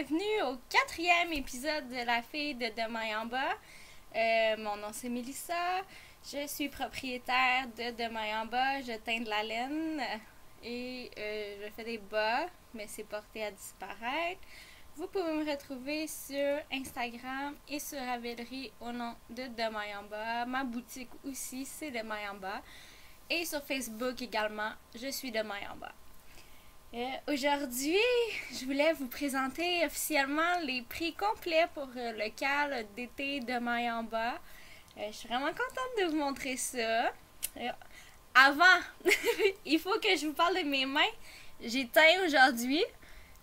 bienvenue au 4e épisode de La fille de Demain en bas. Mon nom c'est Mélissa, je suis propriétaire de Demain en bas, je teins de la laine et je fais des bas, mais c'est porté à disparaître. Vous pouvez me retrouver sur Instagram et sur Ravelry au nom de Demain en bas. Ma boutique aussi, c'est Demain en bas. Et sur Facebook également, je suis Demain en bas. Aujourd'hui, je voulais vous présenter officiellement les prix complets pour le cal d'été Demain en bas. Je suis vraiment contente de vous montrer ça. Avant, il faut que je vous parle de mes mains. J'ai teint aujourd'hui.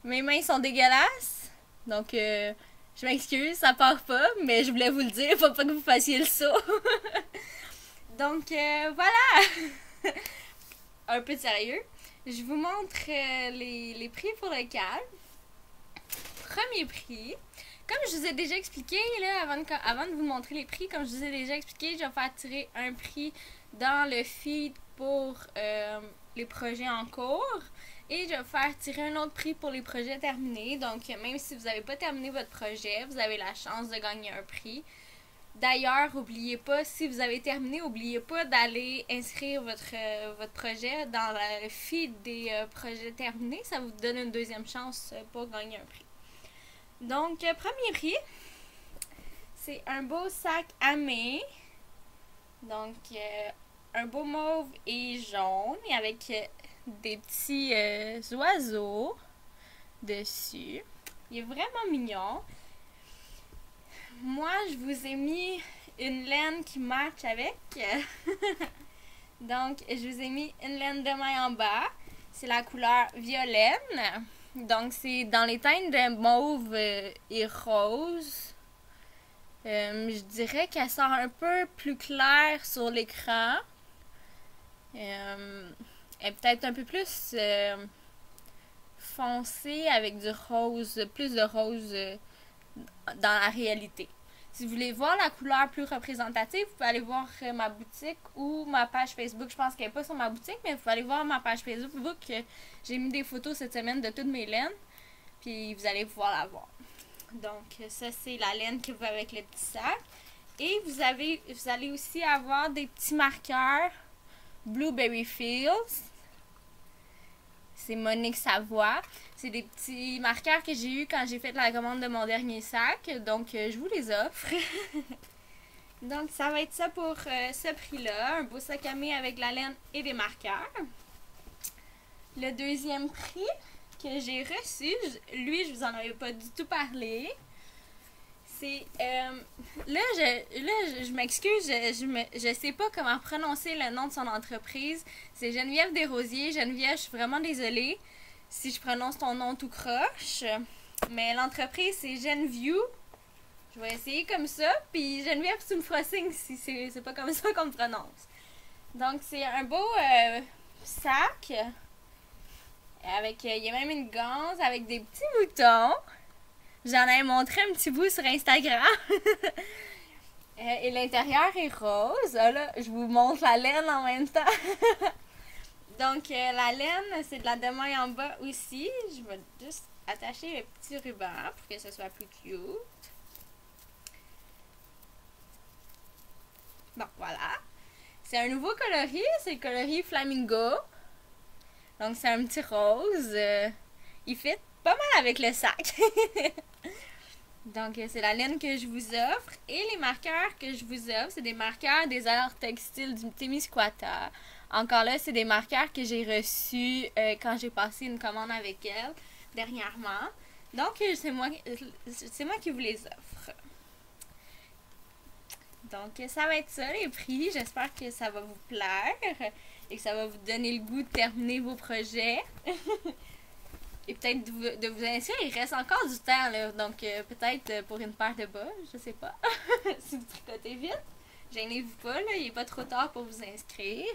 Mes mains sont dégueulasses. Donc, je m'excuse, ça part pas. Mais je voulais vous le dire, il faut pas que vous fassiez le saut. Donc, voilà. Un peu de sérieux. Je vous montre les prix pour le cal. Premier prix. Comme je vous ai déjà expliqué, là, avant de vous montrer les prix, comme je vous ai déjà expliqué, je vais faire tirer un prix dans le feed pour les projets en cours. Et je vais faire tirer un autre prix pour les projets terminés. Donc, même si vous n'avez pas terminé votre projet, vous avez la chance de gagner un prix. D'ailleurs, n'oubliez pas, si vous avez terminé, n'oubliez pas d'aller inscrire votre projet dans le feed des projets terminés. Ça vous donne une deuxième chance pour gagner un prix. Donc, premier prix, c'est un beau sac à main. Donc, un beau mauve et jaune et avec des petits oiseaux dessus. Il est vraiment mignon. Moi, je vous ai mis une laine qui match avec. Donc, je vous ai mis une laine de main en bas. C'est la couleur violaine. Donc, c'est dans les teintes de mauve et rose. Je dirais qu'elle sort un peu plus claire sur l'écran. Elle est peut-être un peu plus foncée avec du rose, plus de rose dans la réalité. Si vous voulez voir la couleur plus représentative, vous pouvez aller voir ma boutique ou ma page Facebook. Je pense qu'elle n'est pas sur ma boutique, mais vous pouvez aller voir ma page Facebook. J'ai mis des photos cette semaine de toutes mes laines. Puis vous allez pouvoir la voir. Donc ça, c'est la laine que vous avez avec le petit sac. Et vous allez aussi avoir des petits marqueurs Blueberry Fields. C'est Monique Savoie. C'est des petits marqueurs que j'ai eu quand j'ai fait la commande de mon dernier sac. Donc, je vous les offre. Donc, ça va être ça pour ce prix-là. Un beau sac à main avec la laine et des marqueurs. Le deuxième prix que j'ai reçu, lui, je vous en avais pas du tout parlé. C'est... là, je m'excuse, je sais pas comment prononcer le nom de son entreprise. C'est Geneviève Desrosiers. Geneviève, je suis vraiment désolée si je prononce ton nom tout croche. Mais l'entreprise, c'est Genview. Je vais essayer comme ça. Puis Geneviève, tu me feras signe si c'est pas comme ça qu'on me prononce. Donc, c'est un beau sac. Avec, il y a même une ganse avec des petits boutons. J'en ai montré un petit bout sur Instagram. Et l'intérieur est rose. Là, je vous montre la laine en même temps. Donc, la laine, c'est de la demain en bas aussi. Je vais juste attacher le petit ruban pour que ce soit plus cute. Bon, voilà. C'est un nouveau coloris. C'est le coloris Flamingo. Donc, c'est un petit rose. Il fit pas mal avec le sac. Donc, c'est la laine que je vous offre. Et les marqueurs que je vous offre, c'est des marqueurs des arts textiles du Témiscouata. Encore là, c'est des marqueurs que j'ai reçus quand j'ai passé une commande avec elle dernièrement. Donc, c'est moi qui vous les offre. Donc, ça va être ça, les prix. J'espère que ça va vous plaire et que ça va vous donner le goût de terminer vos projets. Et peut-être de vous inscrire, il reste encore du temps, là. Donc, peut-être pour une paire de bas, je sais pas. Si vous tricotez vite, gênez-vous pas, là. Il n'est pas trop tard pour vous inscrire.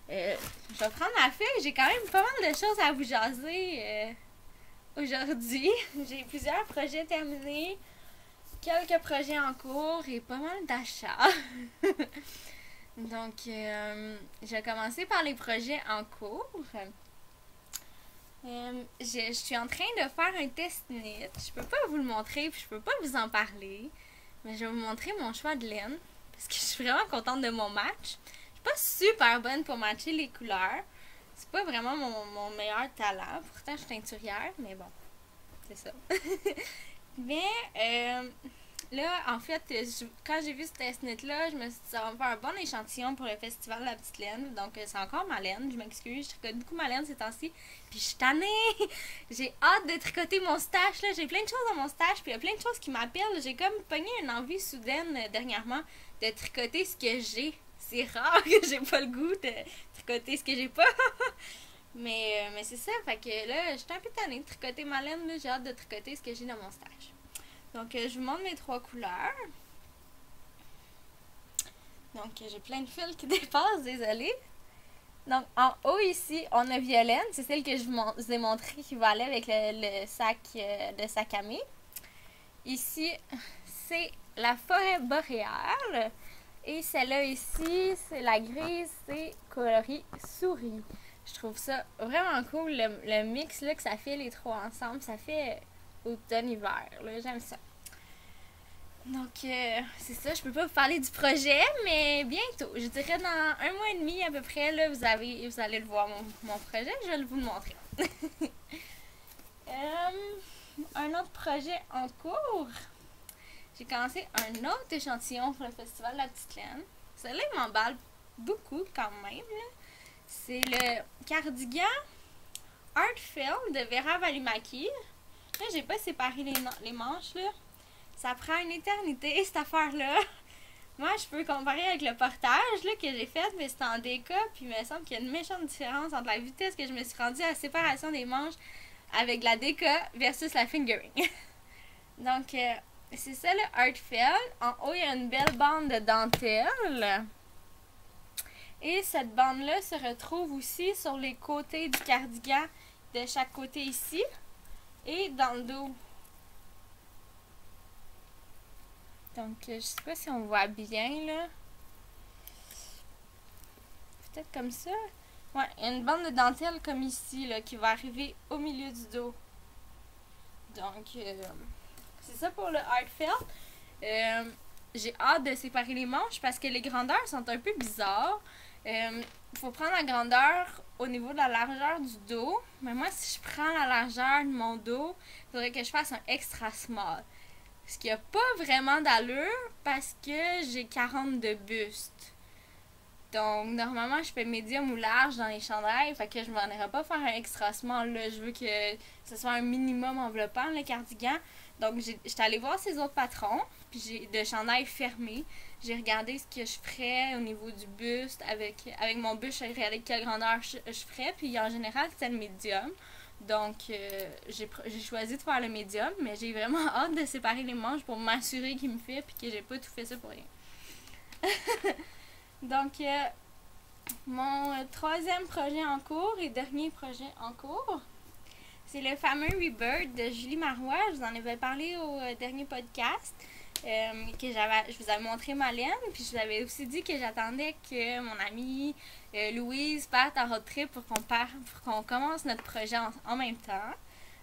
Je vais prendre ma feuille. J'ai quand même pas mal de choses à vous jaser aujourd'hui. J'ai plusieurs projets terminés, quelques projets en cours et pas mal d'achats. Donc, je vais commencer par les projets en cours. Je suis en train de faire un test knit. Je peux pas vous le montrer puis je peux pas vous en parler. Mais je vais vous montrer mon choix de laine. Parce que je suis vraiment contente de mon match. Je suis pas super bonne pour matcher les couleurs. C'est pas vraiment mon meilleur talent. Pourtant, je suis teinturière, mais bon. C'est ça. Mais là, en fait, quand j'ai vu ce test knit-là, je me suis dit ça va me faire un bon échantillon pour le festival de la petite laine. Donc, c'est encore ma laine. Je m'excuse. Je tricote beaucoup ma laine ces temps-ci. Puis, je suis tannée. J'ai hâte de tricoter mon stash. Là. J'ai plein de choses dans mon stash. Puis, il y a plein de choses qui m'appellent. J'ai comme pogné une envie soudaine dernièrement de tricoter ce que j'ai. C'est rare que j'ai pas le goût de tricoter ce que j'ai pas. mais c'est ça. Fait que là, j'étais un peu tannée de tricoter ma laine. J'ai hâte de tricoter ce que j'ai dans mon stash. Donc, je vous montre mes 3 couleurs. Donc, j'ai plein de fils qui dépassent, désolée. Donc, en haut ici, on a Violaine. C'est celle que je vous ai montré qui va aller avec le sac de sac à main. Ici, c'est la forêt boréale. Et celle-là ici, c'est la grise, c'est coloris souris. Je trouve ça vraiment cool, le mix là, que ça fait les 3 ensemble. Ça fait automne-hiver. J'aime ça. Donc, c'est ça. Je peux pas vous parler du projet, mais bientôt. Je dirais dans 1 mois et demi à peu près, là, vous allez le voir, mon projet. Je vais vous le montrer. Un autre projet en cours. J'ai commencé un autre échantillon pour le festival de la petite laine. Celui-là, il m'emballe beaucoup quand même. C'est le cardigan Heartfelt de Vera Valimaki. Là, j'ai pas séparé les manches, là. Ça prend une éternité, cette affaire-là. Moi, je peux comparer avec le portage là, que j'ai fait, mais c'était en DK, puis il me semble qu'il y a une méchante différence entre la vitesse que je me suis rendue à la séparation des manches avec la DK versus la fingering. Donc, c'est ça le Heartfelt. En haut, il y a une belle bande de dentelle. Et cette bande-là se retrouve aussi sur les côtés du cardigan de chaque côté ici et dans le dos. Donc, je sais pas si on voit bien, là. Peut-être comme ça. Ouais, il y a une bande de dentelle comme ici, là, qui va arriver au milieu du dos. Donc, c'est ça pour le Heartfelt. J'ai hâte de séparer les manches parce que les grandeurs sont un peu bizarres. Il faut prendre la grandeur au niveau de la largeur du dos. Mais moi, si je prends la largeur de mon dos, il faudrait que je fasse un extra small. Ce qui n'a pas vraiment d'allure parce que j'ai 40 de buste. Donc, normalement, je fais médium ou large dans les chandails. Fait que je m'en irai pas faire un extra small. Là. Je veux que ce soit un minimum enveloppant, le cardigan. Donc, j'étais allée voir ces autres patrons. Puis, j'ai de chandail fermé. J'ai regardé ce que je ferais au niveau du buste. Avec mon buste, j'ai regardé quelle grandeur je ferais. Puis, en général, c'était le médium. Donc, j'ai choisi de faire le médium, mais j'ai vraiment hâte de séparer les manches pour m'assurer qu'il me fait puis que j'ai pas tout fait ça pour rien. Donc, mon 3e projet en cours et dernier projet en cours, c'est le fameux Rebirth de Julie Marois. Je vous en avais parlé au dernier podcast. Je vous avais montré ma laine, puis je vous avais aussi dit que j'attendais que mon amie Louise parte en road trip pour qu'on commence notre projet en même temps.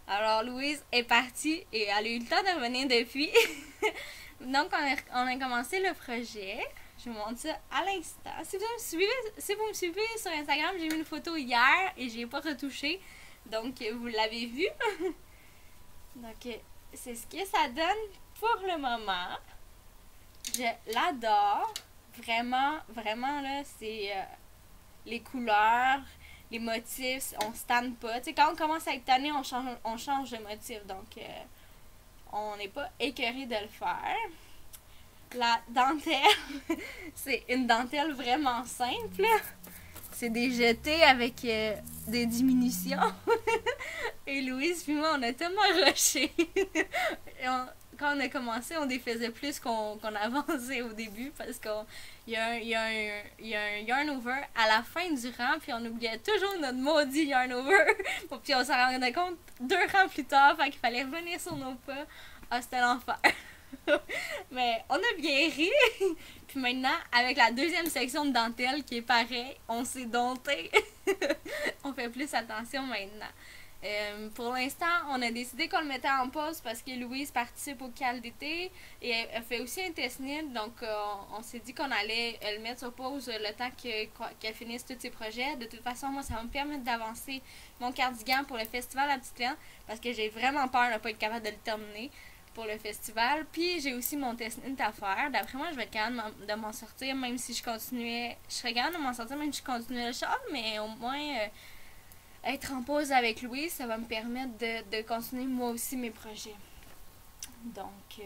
Alors Louise est partie et elle a eu le temps de revenir depuis. Donc on a commencé le projet. Je vous montre ça à l'instant. Si vous me suivez sur Instagram, j'ai mis une photo hier et j'ai pas retouché. Donc vous l'avez vu. Donc c'est ce que ça donne pour le moment. Je l'adore. Vraiment, vraiment, là, c'est les couleurs, les motifs, on se tanne pas. Tu sais, quand on commence à être tanné, on change de motif. Donc, on n'est pas écœuré de le faire. La dentelle, c'est une dentelle vraiment simple. C'est des jetés avec des diminutions. Et Louise puis moi, on a tellement rushé. Quand on a commencé, on défaisait plus qu'on avançait au début parce qu'il y a un yarn over à la fin du rang, puis on oubliait toujours notre maudit yarn over. Puis on s'en rendait compte 2 rangs plus tard, fait qu'il fallait revenir sur nos pas. Ah, c'était l'enfer. Mais on a bien ri. Puis maintenant, avec la 2e section de dentelle qui est pareil, on s'est dompté. On fait plus attention maintenant. Pour l'instant, on a décidé qu'on le mettait en pause parce que Louise participe au CAL d'été et elle fait aussi un test NID, donc on s'est dit qu'on allait le mettre sur pause le temps qu'elle finisse tous ses projets. De toute façon, moi, ça va me permettre d'avancer mon cardigan pour le festival à Petite Laine parce que j'ai vraiment peur de ne pas être capable de le terminer pour le festival. Puis j'ai aussi mon test NID à faire. D'après moi, je vais être capable de m'en sortir, même si je continuais. Je serais capable de m'en sortir même si je continuais le char, mais au moins être en pause avec Louise, ça va me permettre de continuer moi aussi mes projets. Donc,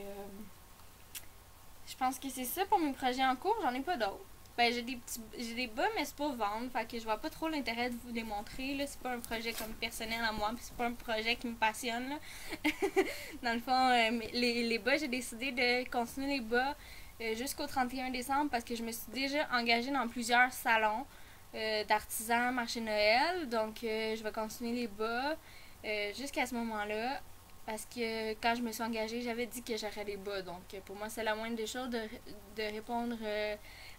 je pense que c'est ça pour mes projets en cours. J'en ai pas d'autres. Ben, j'ai des bas, mais c'est pour vendre. Fait que je vois pas trop l'intérêt de vous les montrer. Là. C'est pas un projet comme personnel à moi. Puis c'est pas un projet qui me passionne. Là. Dans le fond, les bas, j'ai décidé de continuer les bas jusqu'au 31 décembre parce que je me suis déjà engagée dans plusieurs salons d'artisans, marché Noël. Donc, je vais continuer les bas jusqu'à ce moment-là. Parce que quand je me suis engagée, j'avais dit que j'aurais les bas. Donc, pour moi, c'est la moindre des choses de répondre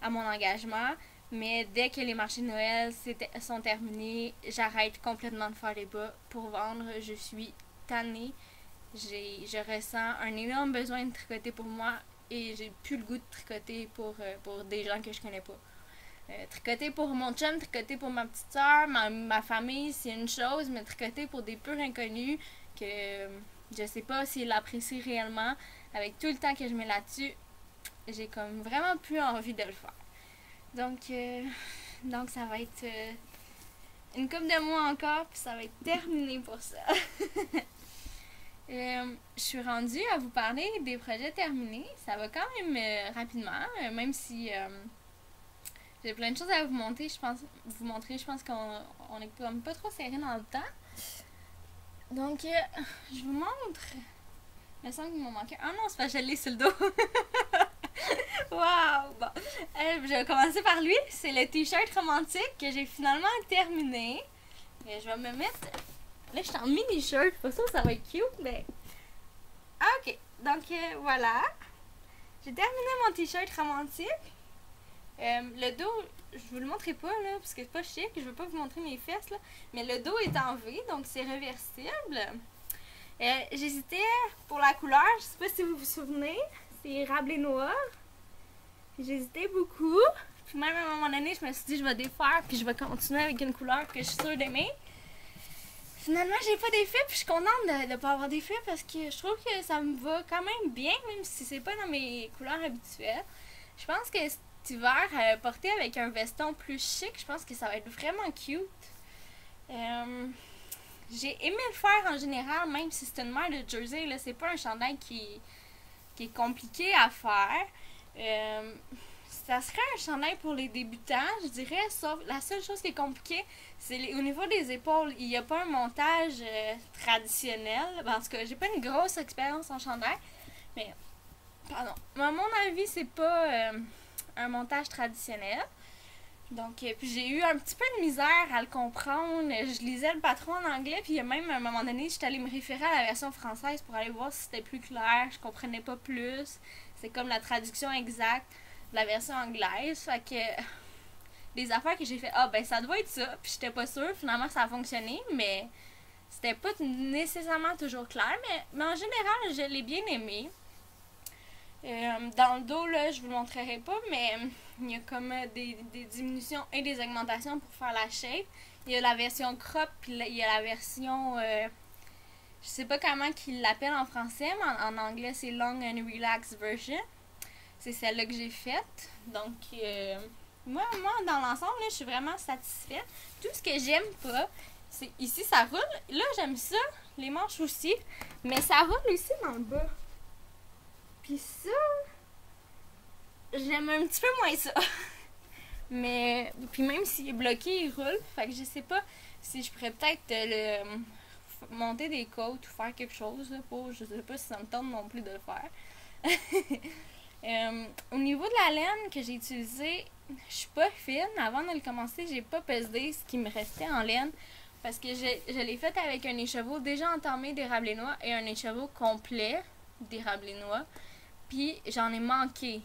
à mon engagement. Mais dès que les marchés de Noël sont terminés, j'arrête complètement de faire les bas pour vendre. Je suis tannée. Je ressens un énorme besoin de tricoter pour moi et j'ai plus le goût de tricoter pour des gens que je connais pas. Tricoter pour mon chum, tricoter pour ma petite soeur, ma famille, c'est une chose, mais tricoter pour des purs inconnus que je sais pas s'ils l'apprécient réellement, avec tout le temps que je mets là-dessus, j'ai comme vraiment plus envie de le faire. Donc ça va être une couple de mois encore, puis ça va être terminé pour ça. Je suis rendue à vous parler des projets terminés. Ça va quand même rapidement, même si j'ai plein de choses à vous montrer. Je pense qu'on est comme pas trop serré dans le temps. Donc, je vous montre. Il me semble qu'il m'a manqué. Ah non, c'est pas que je l'ai sur le dos. Waouh! Bon. Je vais commencer par lui. C'est le t-shirt romantique que j'ai finalement terminé. Et je vais me mettre. Là, je suis en mini-shirt. Pas sûr que ça va être cute, mais. Ah, ok. Donc, voilà. J'ai terminé mon t-shirt romantique. Le dos, je vous le montrerai pas là, parce que c'est pas chic, je veux pas vous montrer mes fesses là, mais le dos est en V, donc c'est réversible. J'hésitais pour la couleur, je sais pas si vous vous souvenez, c'est érable et noir. J'hésitais beaucoup, puis même à un moment donné, je me suis dit je vais défaire, puis je vais continuer avec une couleur que je suis sûre d'aimer. Finalement, j'ai pas d'effet, puis je suis contente de pas avoir d'effet parce que je trouve que ça me va quand même bien, même si c'est pas dans mes couleurs habituelles. Je pense que cet hiver, porté avec un veston plus chic, je pense que ça va être vraiment cute. J'ai aimé le faire en général, même si c'est une mère de jersey, là, c'est pas un chandail qui est compliqué à faire. Ça serait un chandail pour les débutants, je dirais, sauf la seule chose qui est compliquée, c'est au niveau des épaules. Il n'y a pas un montage traditionnel, parce que j'ai pas une grosse expérience en chandail, mais pardon. À mon avis, c'est pas un montage traditionnel. Donc, puis j'ai eu un petit peu de misère à le comprendre. Je lisais le patron en anglais, puis même à un moment donné, j'étais allée me référer à la version française pour aller voir si c'était plus clair. Je comprenais pas plus. C'est comme la traduction exacte de la version anglaise. Fait que les affaires que j'ai fait, ah ben ça doit être ça. Puis j'étais pas sûre. Finalement, ça a fonctionné, mais c'était pas nécessairement toujours clair. Mais en général, je l'ai bien aimé. Dans le dos, là, je vous le montrerai pas, mais il y a comme des diminutions et des augmentations pour faire la shape. Il y a la version crop, puis il y a la version... je sais pas comment qu'ils l'appellent en français, mais en anglais, c'est Long and Relaxed Version. C'est celle-là que j'ai faite. Donc, moi, dans l'ensemble, là, je suis vraiment satisfaite. Tout ce que j'aime pas, c'est ici, ça roule. Là, j'aime ça. Les manches aussi. Mais ça roule aussi dans le bas. Puis ça, j'aime un petit peu moins ça. Mais, puis même s'il est bloqué, il roule. Fait que je sais pas si je pourrais peut-être monter des côtes ou faire quelque chose là, pour, je sais pas si ça me tente non plus de le faire. Au niveau de la laine que j'ai utilisée, je suis pas fine. Avant de le commencer, j'ai pas pesé ce qui me restait en laine. Parce que je l'ai faite avec un écheveau déjà entamé d'érable et noix et un écheveau complet d'érable et noix. Puis j'en ai manqué.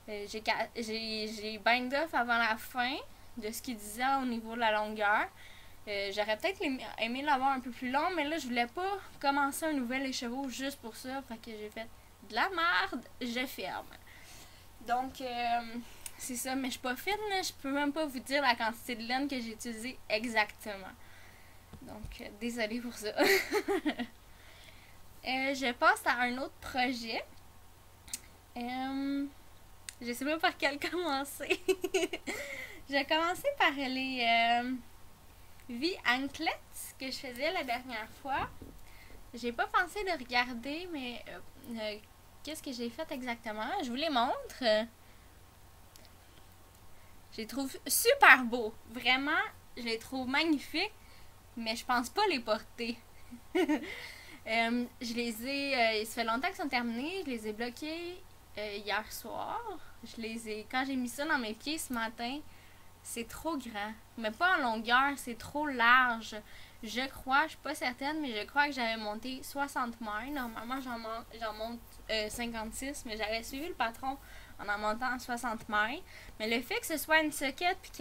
J'ai bind off avant la fin de ce qu'il disait au niveau de la longueur. J'aurais peut-être aimé l'avoir un peu plus long, mais là, je voulais pas commencer un nouvel écheveau juste pour ça. Fait que j'ai fait de la merde, je ferme. Donc, c'est ça, mais je suis pas fine, là. Je peux même pas vous dire la quantité de laine que j'ai utilisée exactement. Donc, désolée pour ça. Je passe à un autre projet. Je sais pas par quel commencer. J'ai commencé par les V-anklets que je faisais la dernière fois. J'ai pas pensé de regarder, mais qu'est-ce que j'ai fait exactement? Je vous les montre. Je les trouve super beaux. Vraiment, je les trouve magnifiques, mais je pense pas les porter. Je les ai. Ça fait longtemps qu'ils sont terminés. Je les ai bloqués hier soir. Quand j'ai mis ça dans mes pieds ce matin, c'est trop grand. Mais pas en longueur, c'est trop large. Je crois, je suis pas certaine, mais je crois que j'avais monté 60 mailles. Normalement, j'en monte 56, mais j'avais suivi le patron en montant 60 mailles. Mais le fait que ce soit une soquette puis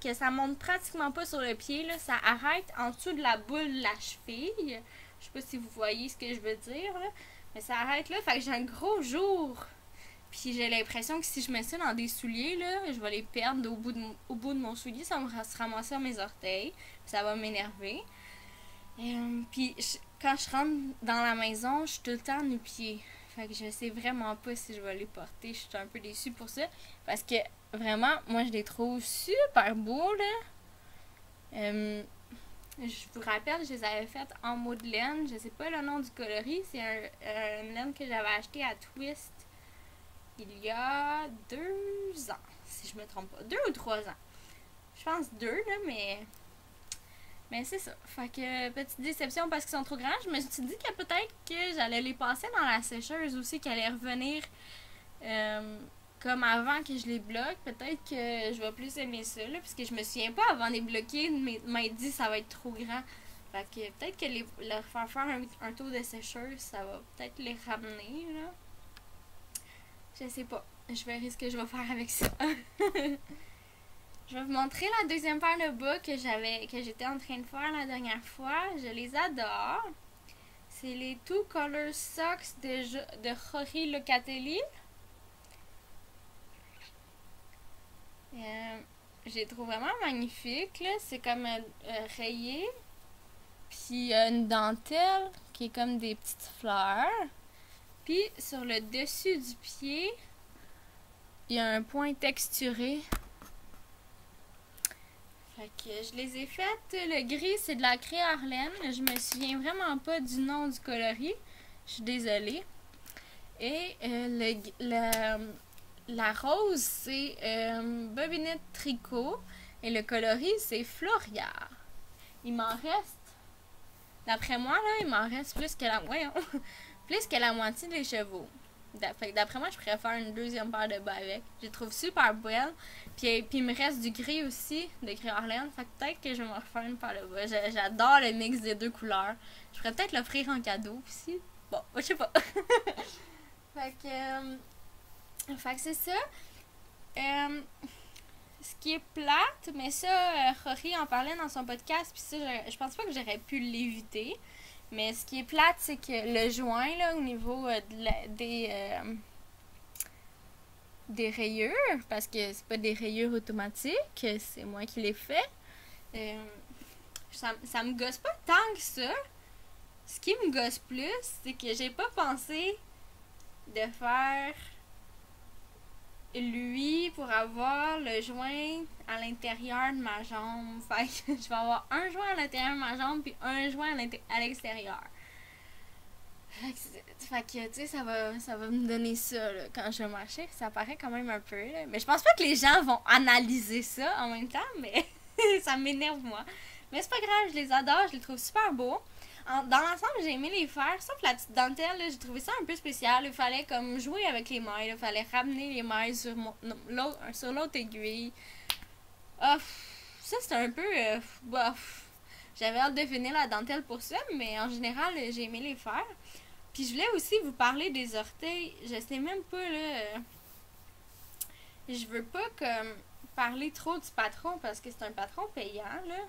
que ça monte pratiquement pas sur le pied, là, ça arrête en dessous de la boule de la cheville. Je sais pas si vous voyez ce que je veux dire, là. Mais ça arrête là, fait que j'ai un gros jour. Puis j'ai l'impression que si je mets ça dans des souliers, là, je vais les perdre au bout de mon soulier. Ça va se ramasser à mes orteils. Ça va m'énerver. Puis quand je rentre dans la maison, je suis tout le temps nu-pied. Fait que je sais vraiment pas si je vais les porter. Je suis un peu déçue pour ça. Parce que vraiment, moi je les trouve super beaux, là. Je vous rappelle, je les avais faites en mot de laine. Je sais pas le nom du coloris. C'est une laine que j'avais acheté à Twist il y a 2 ans, si je me trompe pas. 2 ou 3 ans. Je pense 2, là, mais c'est ça. Fait que, petite déception parce qu'ils sont trop grands. Je me suis dit que peut-être que j'allais les passer dans la sécheuse aussi, qu'elle allait revenir comme avant que je les bloque. Peut-être que je vais plus aimer ça, là, parce que je me souviens pas avant de les bloquer, m'a dit ça va être trop grand. Fait que peut-être que leur faire un tour de sécheuse, ça va peut-être les ramener, là. Je sais pas. Je verrai ce que je vais faire avec ça. Je vais vous montrer la deuxième paire de bas que j'étais en train de faire la dernière fois. Je les adore. C'est les Two Color Socks de Rory Locatelli. Je les trouve vraiment magnifiques. C'est comme rayé. Puis une dentelle qui est comme des petites fleurs. Puis sur le dessus du pied, il y a un point texturé. Fait que je les ai faites. Le gris, c'est de la craie Arlène. Je me souviens vraiment pas du nom du coloris. Je suis désolée. Et la rose, c'est Bobinette Tricot. Et le coloris, c'est Floria. Il m'en reste, d'après moi, là, il m'en reste plus que la moitié des chevaux. D'après moi, je préfère une deuxième paire de bas avec. Je les trouve super belles. Puis il me reste du gris aussi, de gris Orléans. Fait que peut-être que je vais me refaire une paire de bas. J'adore le mix des deux couleurs. Je pourrais peut-être l'offrir en cadeau aussi. Bon, je sais pas. Fait que c'est ça. Ce qui est plate, mais ça, Rory en parlait dans son podcast. Puis ça, je pense pas que j'aurais pu l'éviter. Mais ce qui est plate, c'est que le joint, là, au niveau des rayures, parce que c'est pas des rayures automatiques, c'est moi qui les fais, ça me gosse pas tant que ça. Ce qui me gosse plus, c'est que j'ai pas pensé de faire lui pour avoir le joint à l'intérieur de ma jambe. Fait que je vais avoir un joint à l'intérieur de ma jambe puis un joint à l'extérieur. Fait que, tu sais, ça va me donner ça, là, quand je vais marcher. Ça paraît quand même un peu, là. Mais je pense pas que les gens vont analyser ça en même temps, mais ça m'énerve, moi. Mais c'est pas grave, je les adore, je les trouve super beaux. Dans l'ensemble, j'ai aimé les faire, sauf la petite dentelle, j'ai trouvé ça un peu spécial. Il fallait comme jouer avec les mailles, il fallait ramener les mailles sur l'autre aiguille. Ça, c'était un peu... bof. J'avais hâte de finir la dentelle pour ça, mais en général, j'ai aimé les faire. Puis je voulais aussi vous parler des orteils. Je sais même pas, là... je veux pas comme parler trop du patron parce que c'est un patron payant, là.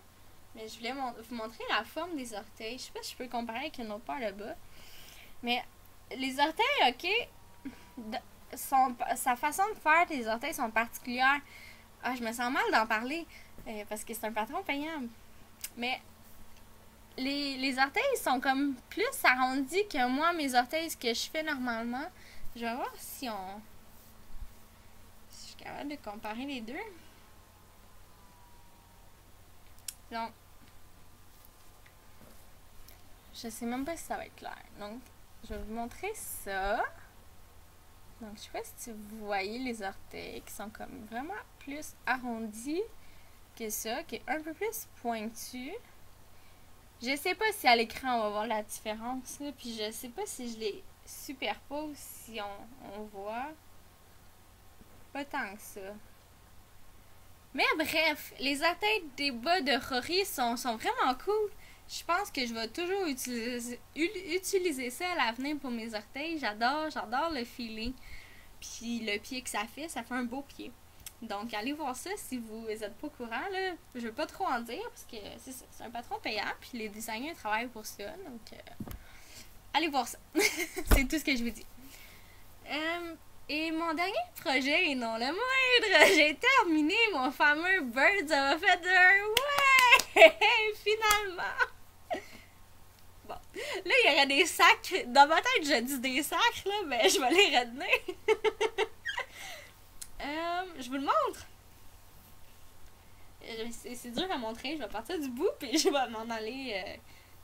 Mais je voulais vous montrer la forme des orteils. Je sais pas si je peux comparer avec une autre paire là-bas. Mais les orteils, ok, sa façon de faire les orteils sont particulières. Ah, je me sens mal d'en parler parce que c'est un patron payant. Mais les orteils sont comme plus arrondis que moi, mes orteils, ce que je fais normalement. Je vais voir si je suis capable de comparer les deux. Donc, je sais même pas si ça va être clair. Donc, je vais vous montrer ça. Donc, je sais pas si vous voyez les orteils qui sont comme vraiment plus arrondis que ça, qui est un peu plus pointu. Je sais pas si à l'écran on va voir la différence, là, puis je sais pas si je les superpose, si on voit. Pas tant que ça. Mais bref, les orteils des bas de Rory sont vraiment cool. Je pense que je vais toujours utiliser ça à l'avenir pour mes orteils. J'adore le feeling. Puis le pied que ça fait un beau pied. Donc allez voir ça si vous n'êtes pas au courant, là. Je veux pas trop en dire parce que c'est ça, c'est un patron payant. Puis les designers travaillent pour ça. Donc allez voir ça. C'est tout ce que je vous dis. Et mon dernier projet, et non le moindre, j'ai terminé mon fameux Birds of a Feather. Ouais! Finalement! Bon. Là, il y aurait des sacs. Dans ma tête, je dis des sacs, là, mais je vais les retenir. Je vous le montre. C'est dur à montrer. Je vais partir du bout, puis je vais m'en aller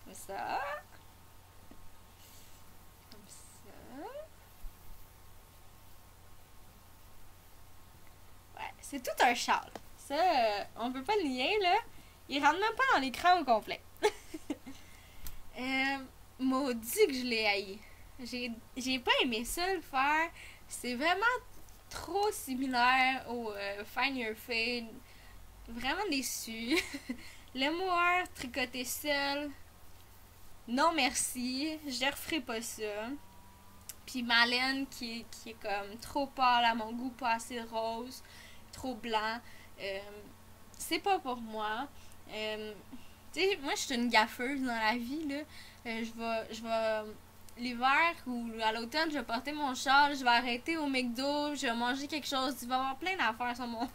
comme ça. Comme ça. Ouais, c'est tout un châle. Ça, on peut pas le nier, là. Il rentre même pas dans l'écran au complet. Maudit que je l'ai haï. J'ai pas aimé ça le faire. C'est vraiment trop similaire au Find Your Fade. Vraiment déçu. Le mohair tricoté seul. Non merci. Je referai pas ça. Puis ma laine qui est comme trop pâle à mon goût, pas assez rose, trop blanc. C'est pas pour moi. Tu sais, moi je suis une gaffeuse dans la vie, là. Je vais l'hiver ou à l'automne, je vais porter mon châle, je vais arrêter au McDo, je vais manger quelque chose, il va y avoir plein d'affaires sur mon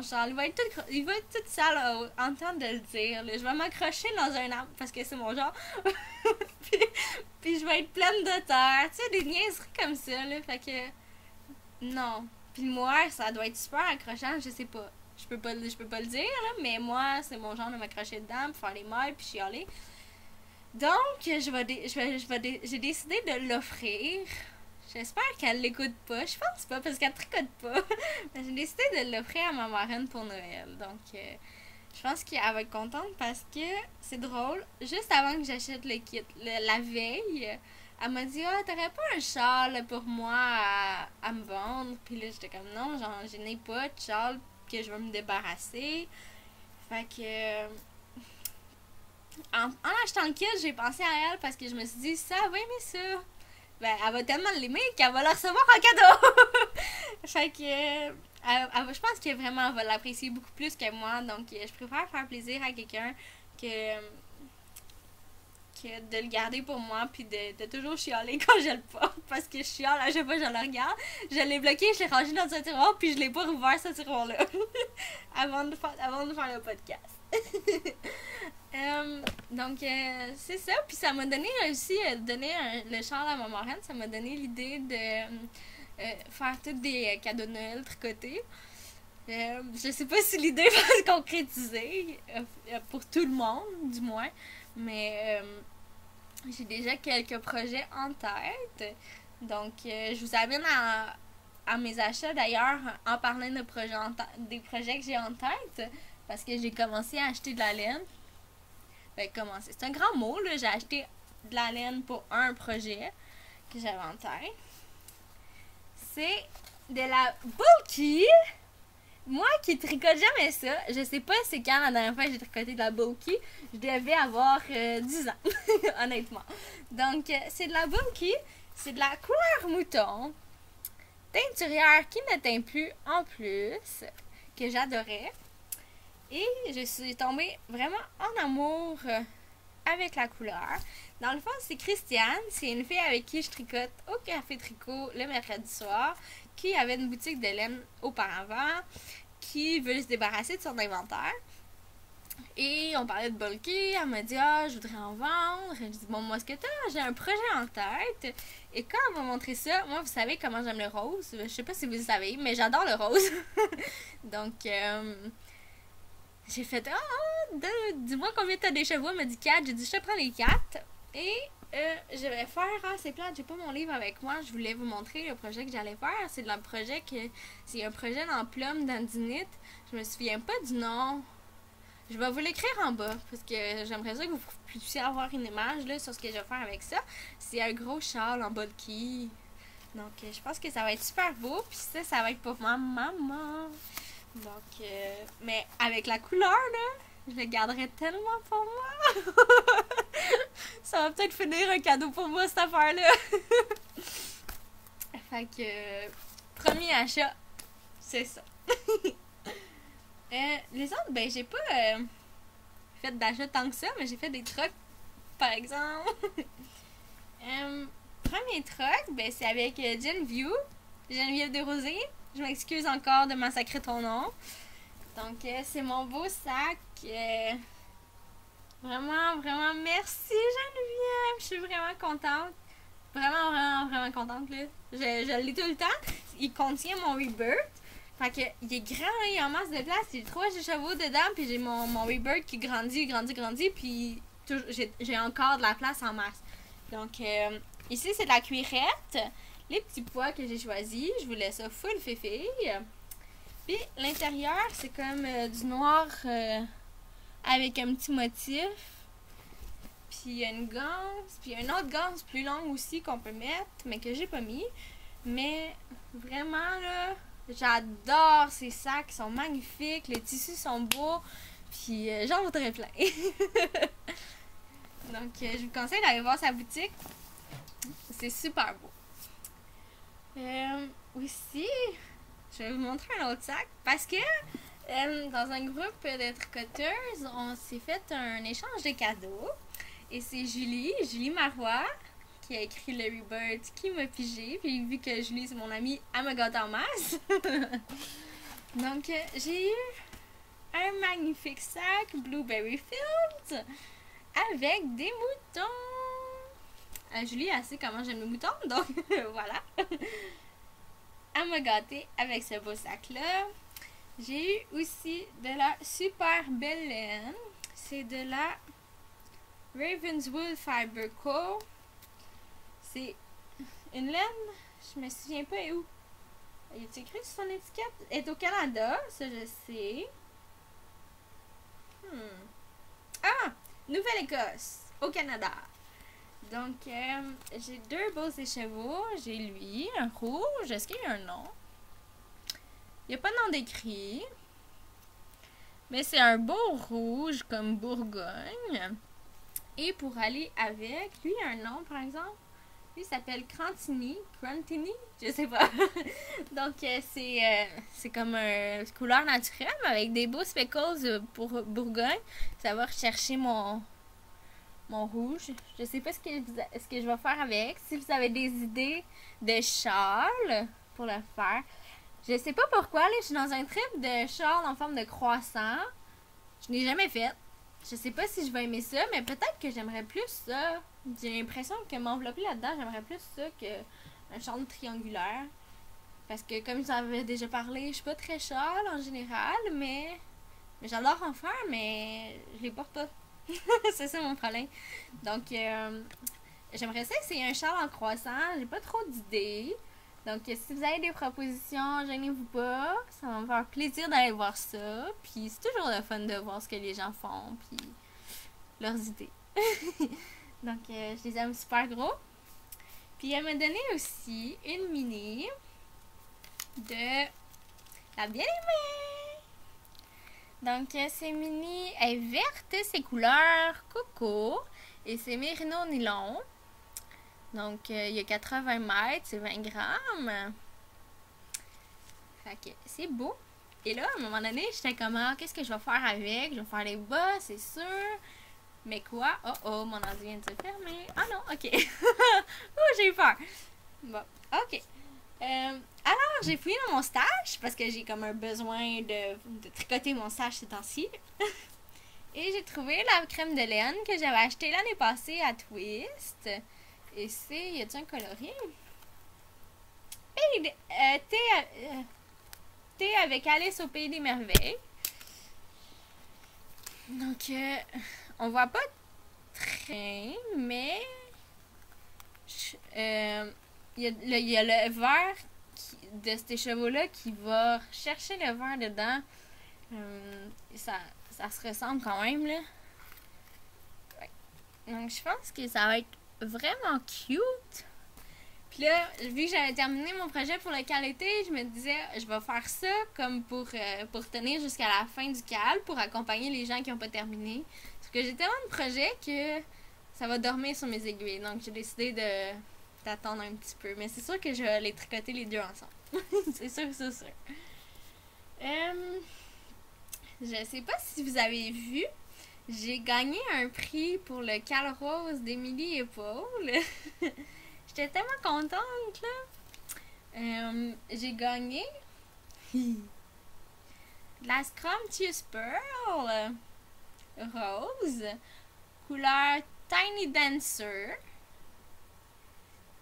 châle. Il va être tout sale en temps de le dire, là. Je vais m'accrocher dans un arbre parce que c'est mon genre. puis je vais être pleine de terre, tu sais, des niaiseries comme ça, là. Fait que non. Puis le mohair, ça doit être super accrochant, je sais pas. Je peux pas le dire, là, mais moi, c'est mon genre de m'accrocher dedans, pour faire les mailles, puis chialer. Donc, j'ai décidé de l'offrir. J'espère qu'elle l'écoute pas. Je pense pas, parce qu'elle tricote pas. Mais j'ai décidé de l'offrir à ma marraine pour Noël. Donc, je pense qu'elle va être contente parce que c'est drôle. Juste avant que j'achète le kit, la veille, elle m'a dit « Ah, t'aurais pas un châle pour moi à me vendre? » Puis là, j'étais comme « Non, genre, je n'ai pas de châle que je veux me débarrasser. » Fait que... En achetant le kit, j'ai pensé à elle parce que je me suis dit, ça, elle va aimer ça. Ben, elle va tellement l'aimer qu'elle va le recevoir en cadeau. Fait que, je pense que vraiment, elle va l'apprécier beaucoup plus que moi. Donc, je préfère faire plaisir à quelqu'un que de le garder pour moi puis de toujours chialer quand je le porte parce que je chiale à chaque fois que je le regarde. Je l'ai bloqué, je l'ai rangé dans un tiroir puis je l'ai pas rouvert ce tiroir-là avant de faire le podcast. Donc c'est ça, puis ça m'a donné aussi le châle à ma marraine, ça m'a donné l'idée de faire tous des cadeaux de Noël tricotés. Je sais pas si l'idée va se concrétiser pour tout le monde, du moins, mais j'ai déjà quelques projets en tête. Donc je vous amène à mes achats d'ailleurs en parlant de des projets que j'ai en tête, parce que j'ai commencé à acheter de la laine. Ben, commencer. C'est un grand mot, là. J'ai acheté de la laine pour un projet que j'avais en tête. C'est de la bulky. Moi qui tricote jamais ça, je sais pas c'est quand la dernière fois que j'ai tricoté de la bulky. Je devais avoir 10 ans, honnêtement. Donc, c'est de la bulky. C'est de la couleur mouton. Teinturière qui ne teint plus en plus. Que j'adorais. Et je suis tombée vraiment en amour avec la couleur. Dans le fond, c'est Christiane, c'est une fille avec qui je tricote au Café Tricot le mercredi soir, qui avait une boutique de laine auparavant, qui veut se débarrasser de son inventaire. Et on parlait de bulky, elle m'a dit ah, je voudrais en vendre. J'ai dit bon, moi, ce que t'as, j'ai un projet en tête. Et quand elle m'a montré ça, moi, vous savez comment j'aime le rose. Je sais pas si vous le savez, mais j'adore le rose. Donc, j'ai fait ah, dis-moi combien t'as des chevaux. Elle m'a dit 4. J'ai dit je te prends les 4. Et je vais faire, c'est plate, j'ai pas mon livre avec moi. Je voulais vous montrer le projet que j'allais faire. C'est un projet en plume d'Andinite. Je me souviens pas du nom. Je vais vous l'écrire en bas parce que j'aimerais ça que vous puissiez avoir une image là, sur ce que je vais faire avec ça. C'est un gros châle en bulky. Donc, je pense que ça va être super beau. Puis ça va être pour ma maman. Donc, mais avec la couleur, là, je le garderai tellement pour moi. Ça va peut-être finir un cadeau pour moi, cette affaire-là. Fait que, premier achat, c'est ça. Les autres, ben, j'ai pas fait d'achat tant que ça, mais j'ai fait des trucs, par exemple. Premier truc, ben, c'est avec Geneviève Desrosiers. Je m'excuse encore de massacrer ton nom. Donc, c'est mon beau sac. Vraiment, vraiment, merci Geneviève. Je suis vraiment contente. Vraiment, vraiment, vraiment contente, là. Je l'ai tout le temps. Il contient mon Rebirth. Fait que, il est grand, là, il y a en masse de place. J'ai 3 chevaux dedans, puis j'ai mon Rebirth qui grandit, puis j'ai encore de la place en masse. Donc, ici, c'est de la cuirette. Les petits pois que j'ai choisis, je voulais ça full féfille. Puis, l'intérieur, c'est comme du noir avec un petit motif. Puis, il y a une ganse, puis il y a une autre ganse plus longue aussi qu'on peut mettre, mais que j'ai pas mis. Mais, vraiment, là, j'adore ces sacs, ils sont magnifiques, les tissus sont beaux, puis j'en voudrais plein. Donc, je vous conseille d'aller voir sa boutique. C'est super beau. Aussi, je vais vous montrer un autre sac parce que dans un groupe de tricoteuses, on s'est fait un échange de cadeaux. Et c'est Julie Marois, qui a écrit le Rebirth, qui m'a pigé. Puis vu que Julie, c'est mon amie, elle me gâte en masse. Donc, j'ai eu un magnifique sac Blueberry Fields avec des moutons. Julie, elle sait comment j'aime les moutons, donc voilà. Elle m'a gâtée avec ce beau sac-là. J'ai eu aussi de la super belle laine. C'est de la Ravenswood Fiber Co. C'est une laine, je me souviens pas où. Il est écrit sur son étiquette. Elle est au Canada, ça je sais. Ah! Nouvelle-Écosse, au Canada. Donc, j'ai 2 beaux écheveaux. J'ai lui, un rouge. Est-ce qu'il y a un nom? Il n'y a pas de nom d'écrit. Mais c'est un beau rouge comme Bourgogne. Et pour aller avec, lui, il y a un nom, par exemple. Lui, il s'appelle Crantini, je sais pas. Donc, c'est comme une couleur naturelle, mais avec des beaux speckles pour Bourgogne. Ça va rechercher mon rouge. Je sais pas ce que je vais faire avec. Si vous avez des idées de châle pour le faire. Je sais pas pourquoi, là, je suis dans un trip de châle en forme de croissant. Je n'ai jamais fait. Je sais pas si je vais aimer ça, mais peut-être que j'aimerais plus ça. J'ai l'impression que m'envelopper là-dedans, j'aimerais plus ça qu'un châle triangulaire. Parce que comme j'en avais déjà parlé, je suis pas très châle en général, mais j'adore en faire, mais je les porte pas. C'est ça mon problème. Donc, j'aimerais ça essayer un châle en croissant. J'ai pas trop d'idées. Donc, si vous avez des propositions, gênez-vous pas. Ça va me faire plaisir d'aller voir ça. Puis, c'est toujours le fun de voir ce que les gens font. Puis, leurs idées. Donc, je les aime super gros. Puis, elle m'a donné aussi une mini de la bien-aimée. Donc, c'est mini, elle est verte, c'est couleur coco et c'est mérino nylon. Donc, il y a 80 mètres, c'est 20 grammes. Fait que c'est beau. Et là, à un moment donné, j'étais comme, ah, qu'est-ce que je vais faire avec? Je vais faire les bas, c'est sûr. Mais quoi? Oh oh, mon ordi vient de se fermer. Ah non, ok. Oh, j'ai eu peur. Bon, ok. Alors, j'ai fouillé dans mon stash parce que j'ai comme un besoin de tricoter mon stash ces temps-ci. Et j'ai trouvé la crème de laine que j'avais achetée l'année passée à Twist. Et c'est... Y a-t-il un coloris? Et thé avec Alice au Pays des Merveilles. Donc, on voit pas très, mais il y a le verre de ces chevaux-là qui va chercher le verre dedans. Ça se ressemble quand même, là. Ouais. Donc, je pense que ça va être vraiment cute. Puis là, vu que j'avais terminé mon projet pour le cal été, je me disais, je vais faire ça comme pour tenir jusqu'à la fin du cal, pour accompagner les gens qui n'ont pas terminé. Parce que j'ai tellement de projets que ça va dormir sur mes aiguilles. Donc, j'ai décidé d'attendre un petit peu. Mais c'est sûr que je vais les tricoter les deux ensemble. C'est sûr, c'est sûr. Je sais pas si vous avez vu, j'ai gagné un prix pour le cal rose d'Émilie et Paul. J'étais tellement contente, là. J'ai gagné la Scrumptious Pearl rose, couleur Tiny Dancer.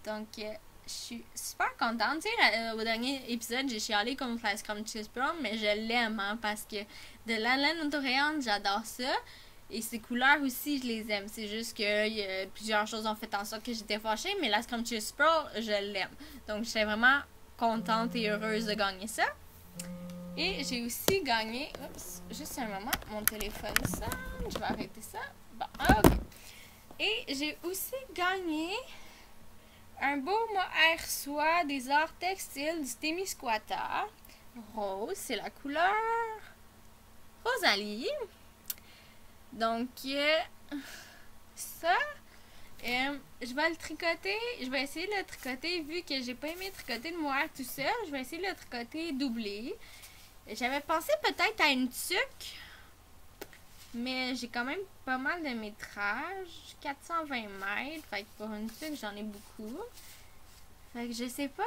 Donc, je suis super contente. Tu sais, au dernier épisode, j'ai chialé contre la Scrumptious Pearl, mais je l'aime, hein, parce que de la laine autorayante, j'adore ça. Et ces couleurs aussi, je les aime. C'est juste que plusieurs choses ont fait en sorte que j'étais fâchée, mais la Scrumptious Pearl, je l'aime. Donc, j'étais vraiment contente et heureuse de gagner ça. Et j'ai aussi gagné... Oups, juste un moment, mon téléphone sonne. Je vais arrêter ça. Bon, ok. Et j'ai aussi gagné un beau mohair soie des arts textiles du Témiscouata. Rose, c'est la couleur Rosalie. Donc, ça, je vais le tricoter. Je vais essayer de le tricoter, vu que j'ai pas aimé tricoter le mohair tout seul. Je vais essayer de le tricoter doublé. J'avais pensé peut-être à une tuque, mais j'ai quand même pas mal de métrage. 420 mètres. Fait que pour une tuque, j'en ai beaucoup. Fait que je sais pas.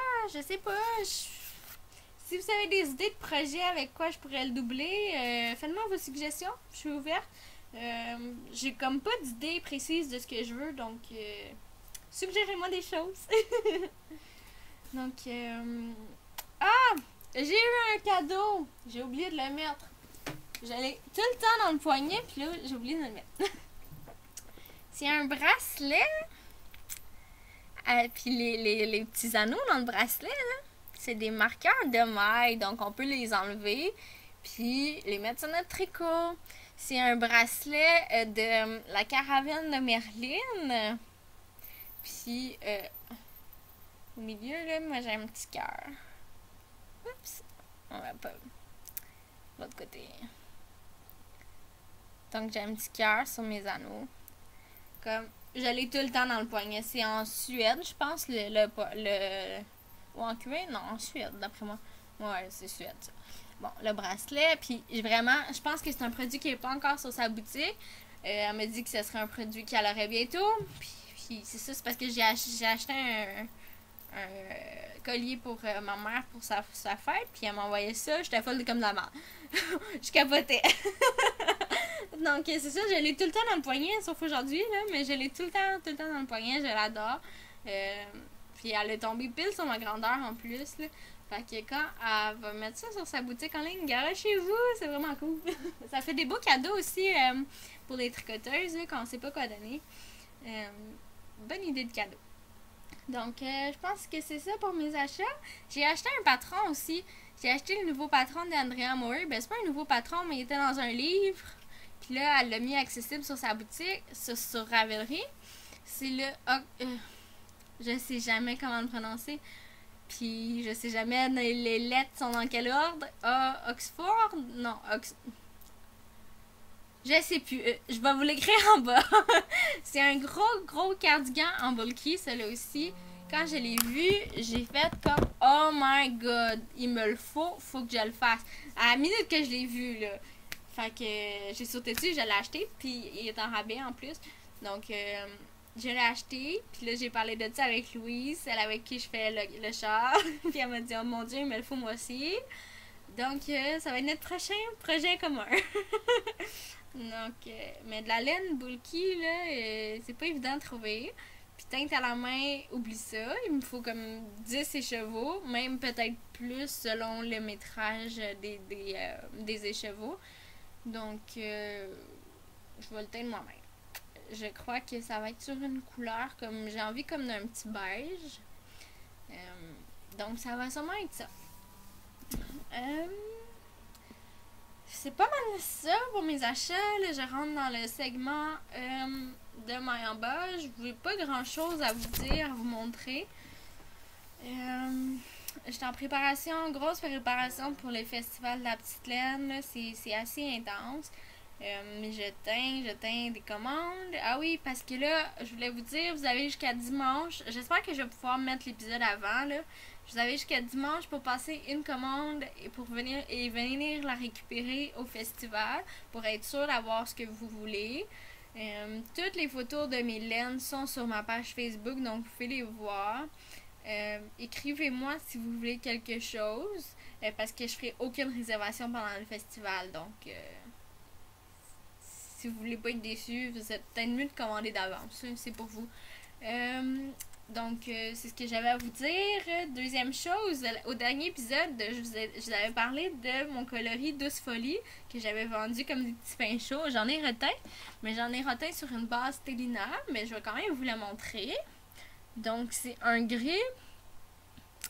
Si vous avez des idées de projets avec quoi je pourrais le doubler, faites-moi vos suggestions. Je suis ouverte. J'ai comme pas d'idée précise de ce que je veux, donc suggérez-moi des choses. Donc, j'ai eu un cadeau. J'ai oublié de le mettre. J'allais tout le temps dans le poignet, puis là, j'ai oublié de le mettre. C'est un bracelet. Puis les petits anneaux dans le bracelet, là, c'est des marqueurs de maille, donc on peut les enlever, puis les mettre sur notre tricot. C'est un bracelet de la caravane de Merlin. Puis, au milieu, là, moi, j'ai un petit cœur. Oups! On va pas... L'autre côté. Donc, j'ai un petit cœur sur mes anneaux. Comme, je l'ai tout le temps dans le poignet. C'est en Suède, je pense, ou en cuir? Non, en Suède, d'après moi. Ouais, c'est Suède, ça. Bon, le bracelet, puis vraiment, je pense que c'est un produit qui n'est pas encore sur sa boutique. Elle m'a dit que ce serait un produit qu'elle aurait bientôt. Puis c'est ça, c'est parce que j'ai acheté un collier pour ma mère pour sa fête, puis elle m'a envoyé ça. J'étais folle comme de la merde. Je capotais. Donc, c'est ça, je l'ai tout le temps dans le poignet, sauf aujourd'hui, là, mais je l'ai tout le temps dans le poignet, je l'adore. Puis elle est tombée pile sur ma grandeur en plus, là. Fait que quand elle va mettre ça sur sa boutique en ligne, garochez-vous, c'est vraiment cool. Ça fait des beaux cadeaux aussi pour les tricoteuses, là, quand on sait pas quoi donner. Bonne idée de cadeau. Donc, je pense que c'est ça pour mes achats. J'ai acheté un patron aussi. J'ai acheté le nouveau patron d'Andrea Moore. Ben, c'est pas un nouveau patron, mais il était dans un livre. Puis là, elle l'a mis accessible sur sa boutique, sur Ravelry. C'est le... je sais jamais comment le prononcer. Puis, je sais jamais les lettres sont dans quel ordre. Oxford? Non, je sais plus. Je vais vous l'écrire en bas. C'est un gros cardigan en bulky, celui-là aussi, quand je l'ai vu, j'ai fait comme oh my god, il me le faut que je le fasse. À la minute que je l'ai vu, là. Fait que j'ai sauté dessus, je l'ai acheté, puis il est en rabais en plus. Donc, je l'ai acheté, puis là, j'ai parlé de ça avec Louise, celle avec qui je fais le char. Puis elle m'a dit, oh mon dieu, il me le faut moi aussi. Donc, ça va être notre prochain projet commun. Donc, mais de la laine bulky, là, c'est pas évident de trouver. Puis teinte à la main, oublie ça. Il me faut comme 10 écheveaux, même peut-être plus selon le métrage des écheveaux. Donc, je vais le teindre moi-même. Je crois que ça va être sur une couleur comme j'ai envie comme d'un petit beige. Donc, ça va sûrement être ça. C'est pas mal ça pour mes achats. Là, je rentre dans le segment de Mayamba. Je n'ai pas grand chose à vous dire, à vous montrer. J'étais en préparation, grosse préparation pour le festival de la petite laine. C'est assez intense. Mais je teins des commandes. Ah oui, parce que là, je voulais vous dire, vous avez jusqu'à dimanche. J'espère que je vais pouvoir mettre l'épisode avant, là. Vous avez jusqu'à dimanche pour passer une commande et pour venir la récupérer au festival pour être sûr d'avoir ce que vous voulez. Toutes les photos de mes laines sont sur ma page Facebook, donc vous pouvez les voir. Écrivez-moi si vous voulez quelque chose, parce que je ferai aucune réservation pendant le festival, donc si vous voulez pas être déçus, vous êtes peut-être mieux de commander d'avance, c'est pour vous. Donc, c'est ce que j'avais à vous dire. Deuxième chose, au dernier épisode, je vous avais parlé de mon coloris Douce Folie que j'avais vendu comme des petits pains chauds. J'en ai reteint, mais j'en ai reteint sur une base Télina, mais je vais quand même vous le montrer. Donc, c'est un gris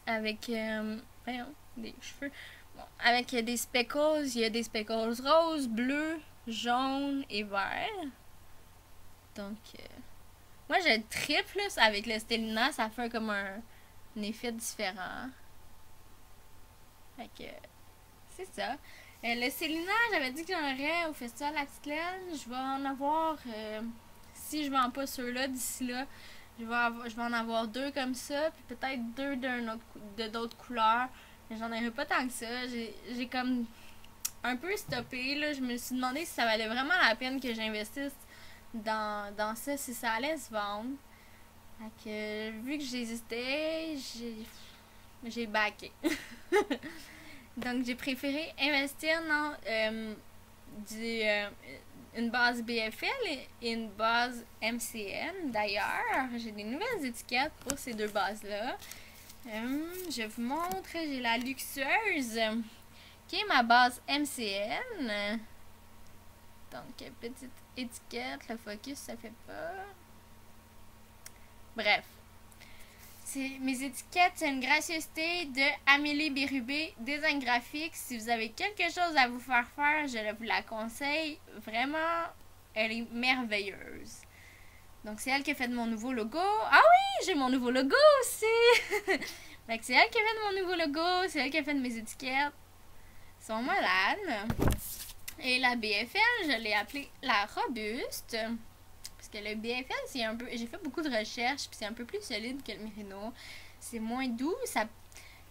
avec des cheveux. Bon, avec des speckles. Il y a des speckles roses, bleus, jaunes et verts. Donc, moi, je triple avec le Stellina, ça fait comme un effet différent. Fait que, c'est ça. Le Stellina, j'avais dit que j'en aurais au Festival de la Petite Laine. Je vais en avoir, si je vends pas ceux-là d'ici là, je vais en avoir 2 comme ça, puis peut-être 2 de d'autres couleurs. Mais j'en aurais pas tant que ça. J'ai comme un peu stoppé, là. Je me suis demandé si ça valait vraiment la peine que j'investisse dans ça, si ça allait se vendre. Fait que, vu que j'hésitais, j'ai backé. Donc, j'ai préféré investir dans une base BFL et une base MCM. D'ailleurs, j'ai des nouvelles étiquettes pour ces 2 bases-là. Je vous montre, j'ai la luxueuse, qui est ma base MCN. Donc, petite étiquette, le focus, ça fait pas. Bref. Mes étiquettes, c'est une gracieuseté de Amélie Bérubé, design graphique. Si vous avez quelque chose à vous faire faire, je vous la conseille. Vraiment, elle est merveilleuse. Donc, c'est elle qui a fait mon nouveau logo. Ah oui, j'ai mon nouveau logo aussi! Fait que c'est elle qui a fait mon nouveau logo, c'est elle qui a fait mes étiquettes. Ils sont malades. Et la BFL, je l'ai appelée la robuste. Parce que le BFL, c'est un peu... J'ai fait beaucoup de recherches, puis c'est un peu plus solide que le Merino. C'est moins doux, ça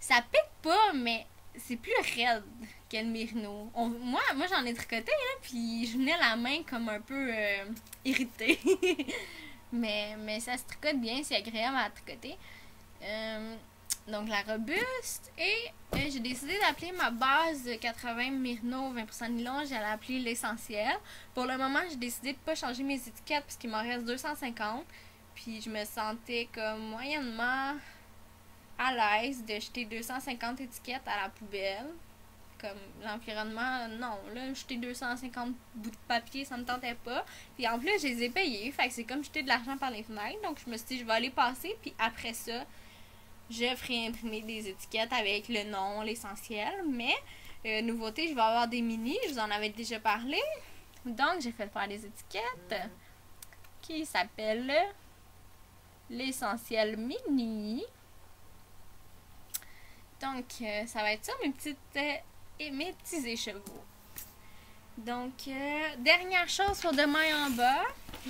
pique pas, mais c'est plus raide que le Merino. Moi j'en ai tricoté, hein, puis je venais la main comme un peu irritée. mais ça se tricote bien, c'est agréable à tricoter. Donc la robuste. Et j'ai décidé d'appeler ma base de 80 Merino 20% nylon, j'allais l'appeler l'essentiel. Pour le moment, j'ai décidé de pas changer mes étiquettes parce qu'il m'en reste 250. Puis je me sentais comme moyennement à l'aise de jeter 250 étiquettes à la poubelle. Comme l'environnement, non, là, jeter 250 bouts de papier, ça me tentait pas. Puis en plus, je les ai payés, fait que c'est comme jeter de l'argent par les fenêtres. Donc je me suis dit, je vais aller passer, puis après ça, je ferai imprimer des étiquettes avec le nom, l'essentiel. Mais, nouveauté, je vais avoir des mini. Je vous en avais déjà parlé. Donc, j'ai fait faire des étiquettes qui s'appellent l'essentiel mini. Donc, ça va être ça, mes petits écheveaux. Donc, dernière chose pour demain en bas.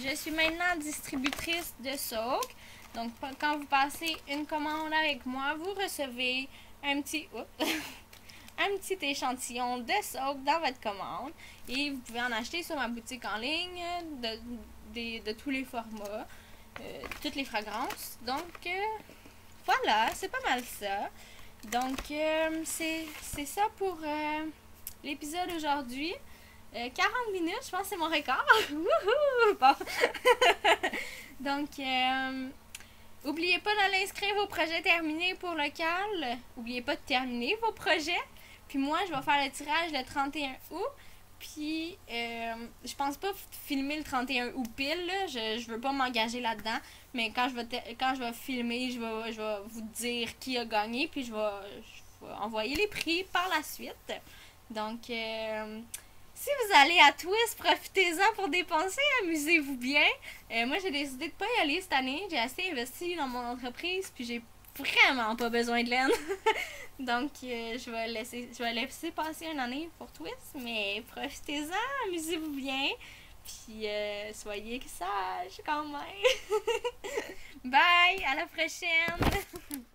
Je suis maintenant distributrice de Soak. Donc, quand vous passez une commande avec moi, vous recevez un petit, un petit échantillon de soap dans votre commande. Et vous pouvez en acheter sur ma boutique en ligne de tous les formats, toutes les fragrances. Donc, voilà, c'est pas mal ça. Donc, c'est ça pour l'épisode aujourd'hui. 40 minutes, je pense que c'est mon record. Wouhou! Bon. Donc, oubliez pas d'aller inscrire vos projets terminés pour le CAL. Oubliez pas de terminer vos projets. Puis moi, je vais faire le tirage le 31 août. Puis, je pense pas filmer le 31 août pile, là. Je veux pas m'engager là-dedans. Mais quand je vais filmer, je vais vous dire qui a gagné. Puis, je vais envoyer les prix par la suite. Donc, si vous allez à Twist, profitez-en pour dépenser, amusez-vous bien. Moi, j'ai décidé de pas y aller cette année. J'ai assez investi dans mon entreprise, puis j'ai vraiment pas besoin de laine. Donc, je vais laisser passer une année pour Twist, mais profitez-en, amusez-vous bien, puis soyez sages quand même. Bye, à la prochaine!